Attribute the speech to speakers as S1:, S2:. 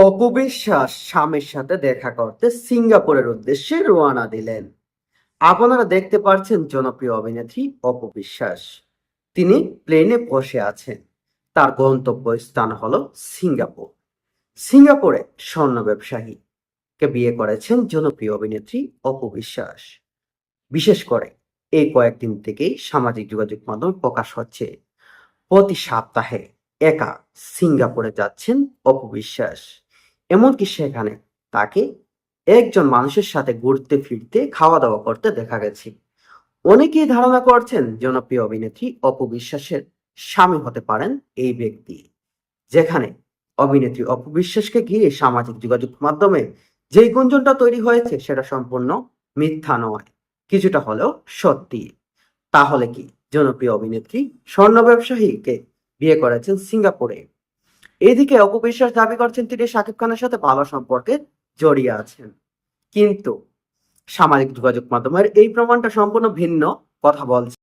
S1: অপু বিশ্বাস স্বামীর সাথে দেখা করতে সিঙ্গাপুরের উদ্দেশ্যে রওনা দিলেন। আপনারা দেখতে পাচ্ছেন জনপ্রিয় অভিনেত্রী অপু বিশ্বাস। তিনি প্লেনে বসে আছেন। তার গন্তব্যস্থান হলো সিঙ্গাপুর। সিঙ্গাপুরে স্বর্ণ ব্যবসায়ীকে বিয়ে করেছেন জনপ্রিয় অভিনেত্রী অপু বিশ্বাস। বিশেষ করে এই কয়েকদিন থেকেই সামাজিক যোগাযোগ মাধ্যমে প্রকাশ হচ্ছে প্রতি সপ্তাহে একা সিঙ্গাপুরে যাচ্ছেন অপু বিশ্বাস। এমনকি সেখানে তাকে একজন মানুষের সাথে ঘুরতে ফিরতে খাওয়া দাওয়া করতে দেখা গেছে। অনেকেই ধারণা করছেন জনপ্রিয় অভিনেত্রী অপু বিশ্বাসের স্বামী হতে পারেন এই ব্যক্তি। যেখানে অভিনেত্রী অপু বিশ্বাসকে ঘিরে সামাজিক যোগাযোগ মাধ্যমে যেই গুঞ্জনটা তৈরি হয়েছে সেটা সম্পূর্ণ মিথ্যা নয়, কিছুটা হলেও সত্যি। তাহলে কি জনপ্রিয় অভিনেত্রী স্বর্ণ ব্যবসায়ীকে বিয়ে করেছেন সিঙ্গাপুরে? এদিকে অপু বিশ্বাস দাবি করছেন তিনি শাকিব খানের সাথে ভালো সম্পর্কে জড়িয়ে আছেন। কিন্তু সামাজিক যোগাযোগ মাধ্যমের এই প্রমাণটা সম্পূর্ণ ভিন্ন কথা বলছে।